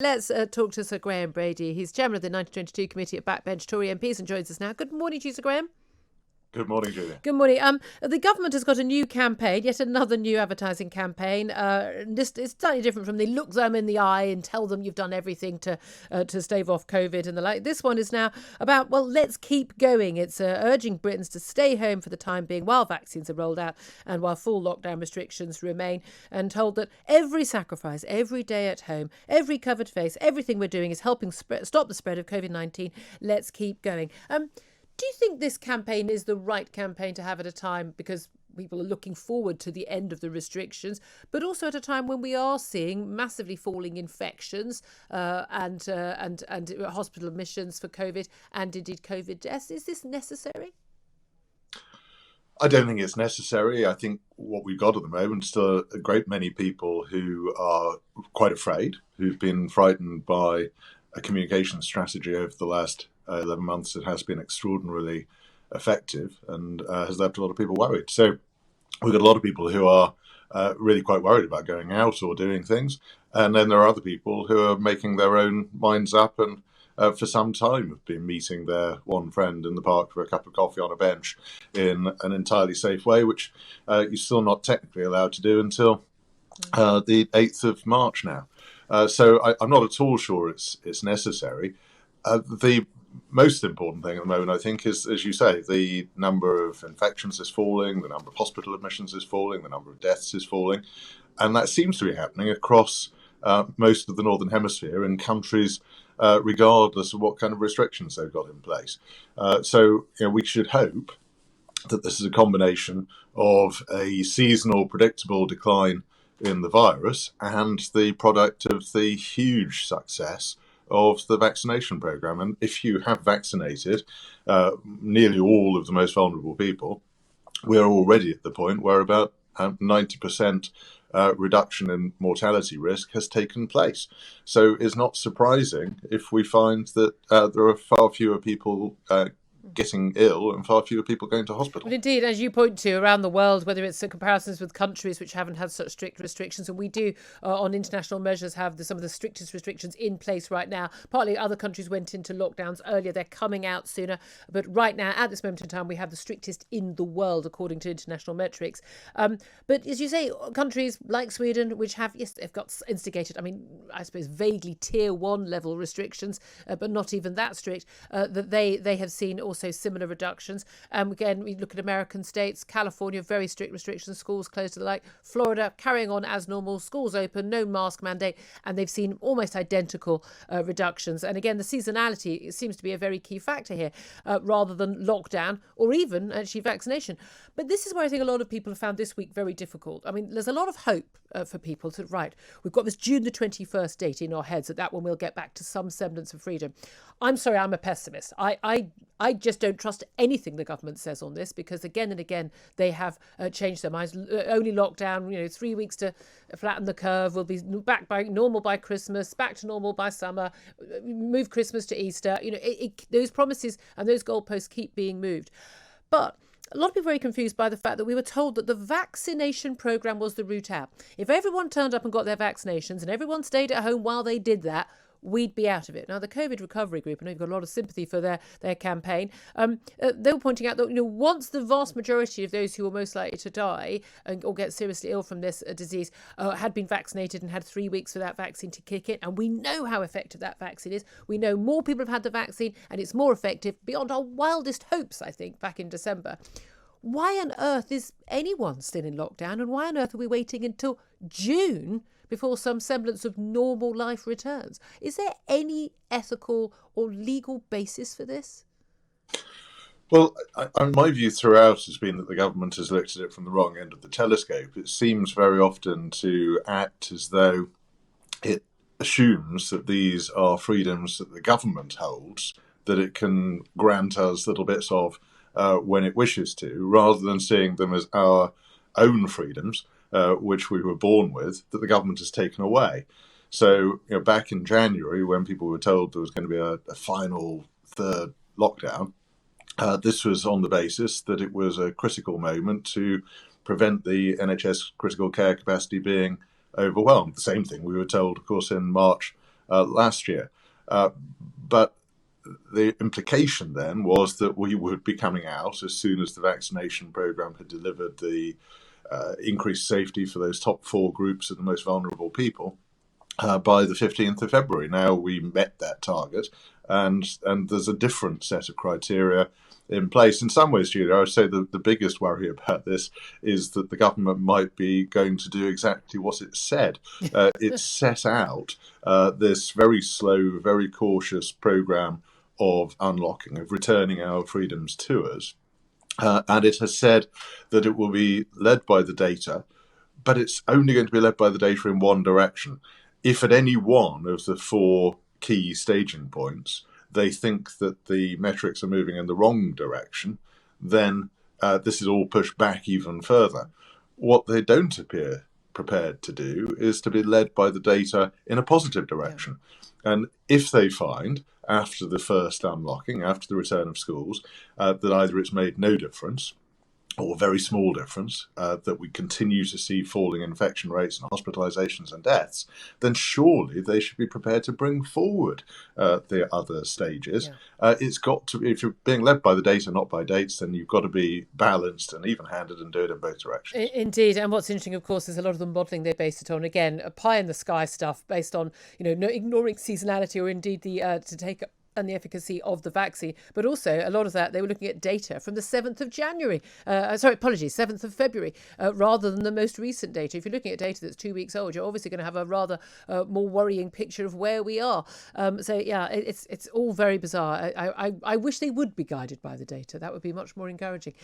Let's talk to Sir Graham Brady. He's chairman of the 1922 Committee of Backbench Tory MPs and joins us now. Good morning to you, Sir Graham. Good morning, Julia. Good morning. The government has got a new campaign, yet another new advertising campaign. It's slightly different from the look them in the eye and tell them you've done everything to stave off COVID and the like. This one is now about, well, let's keep going. It's urging Britons to stay home for the time being while vaccines are rolled out and while full lockdown restrictions remain, and told that every sacrifice, every day at home, every covered face, everything we're doing is helping stop the spread of COVID-19. Let's keep going. Do you think this campaign is the right campaign to have at a time because people are looking forward to the end of the restrictions, but also at a time when we are seeing massively falling infections and hospital admissions for COVID and indeed COVID deaths? Is this necessary? I don't think it's necessary. I think what we've got at the moment is still a great many people who are quite afraid, who've been frightened by a communication strategy over the last 11 months that has been extraordinarily effective and has left a lot of people worried. So we've got a lot of people who are really quite worried about going out or doing things. And then there are other people who are making their own minds up and for some time have been meeting their one friend in the park for a cup of coffee on a bench in an entirely safe way, which you're still not technically allowed to do until the 8th of March now. So I'm not at all sure it's necessary. The most important thing at the moment, I think, is, as you say, the number of infections is falling, the number of hospital admissions is falling, the number of deaths is falling. And that seems to be happening across most of the Northern Hemisphere in countries, regardless of what kind of restrictions they've got in place. So we should hope that this is a combination of a seasonal, predictable decline in the virus and the product of the huge success of the vaccination program. And if you have vaccinated nearly all of the most vulnerable people, we're already at the point where about 90% reduction in mortality risk has taken place. So it's not surprising if we find that there are far fewer people getting ill and far fewer people going to hospital. Well, indeed, as you point to around the world, whether it's comparisons with countries which haven't had such strict restrictions, and we do on international measures have some of the strictest restrictions in place right now. Partly other countries went into lockdowns earlier, they're coming out sooner, but right now at this moment in time we have the strictest in the world according to international metrics. But as you say, countries like Sweden, which have, yes, they've got instigated, I suppose vaguely tier 1 level restrictions, but not even that strict, that they have seen also similar reductions. Again, we look at American states, California, very strict restrictions, schools closed to the like, Florida carrying on as normal, schools open, no mask mandate, and they've seen almost identical reductions. And again, the seasonality seems to be a very key factor here, rather than lockdown or even actually vaccination. But this is where I think a lot of people have found this week very difficult. There's a lot of hope for people to, right, we've got this June the 21st date in our heads, that one we'll get back to some semblance of freedom. I'm sorry, I'm a pessimist. I just don't trust anything the government says on this, because again and again they have changed their minds. Only lockdown, 3 weeks to flatten the curve. We'll be back by normal by Christmas, back to normal by summer, move Christmas to Easter. Those promises and those goalposts keep being moved. But a lot of people are very confused by the fact that we were told that the vaccination programme was the route out. If everyone turned up and got their vaccinations and everyone stayed at home while they did that, we'd be out of it. Now, the COVID recovery group, I know you've got a lot of sympathy for their campaign, they were pointing out that once the vast majority of those who were most likely to die or get seriously ill from this disease had been vaccinated and had 3 weeks for that vaccine to kick in, and we know how effective that vaccine is. We know more people have had the vaccine and it's more effective beyond our wildest hopes, I think, back in December. Why on earth is anyone still in lockdown, and why on earth are we waiting until June before some semblance of normal life returns? Is there any ethical or legal basis for this? Well, my view throughout has been that the government has looked at it from the wrong end of the telescope. It seems very often to act as though it assumes that these are freedoms that the government holds, that it can grant us little bits of when it wishes to, rather than seeing them as our own freedoms, which we were born with, that the government has taken away. So, back in January, when people were told there was going to be a final third lockdown, this was on the basis that it was a critical moment to prevent the NHS critical care capacity being overwhelmed. The same thing we were told, of course, in March last year. But the implication then was that we would be coming out as soon as the vaccination program had delivered the increased safety for those top 4 groups of the most vulnerable people by the 15th of February. Now we met that target, and there's a different set of criteria in place. In some ways, Julia, I would say the biggest worry about this is that the government might be going to do exactly what it said. It set out this very slow, very cautious programme of unlocking, of returning our freedoms to us. And it has said that it will be led by the data, but it's only going to be led by the data in one direction. If at any one of the 4 key staging points they think that the metrics are moving in the wrong direction, then this is all pushed back even further. What they don't appear prepared to do is to be led by the data in a positive direction. Yeah. And if they find, after the first unlocking, after the return of schools, that either it's made no difference or very small difference, that we continue to see falling infection rates and hospitalizations and deaths, then surely they should be prepared to bring forward the other stages. Yeah. It's got to, if you're being led by the data, not by dates, then you've got to be balanced and even-handed and do it in both directions. Indeed. And what's interesting, of course, is a lot of the modelling they based it on, again, pie in the sky stuff based on, ignoring seasonality or indeed the to take up and the efficacy of the vaccine, but also a lot of that they were looking at data from the 7th of January, 7th of February, rather than the most recent data. If you're looking at data that's 2 weeks old, you're obviously going to have a rather more worrying picture of where we are. It's all very bizarre. I wish they would be guided by the data. That would be much more encouraging.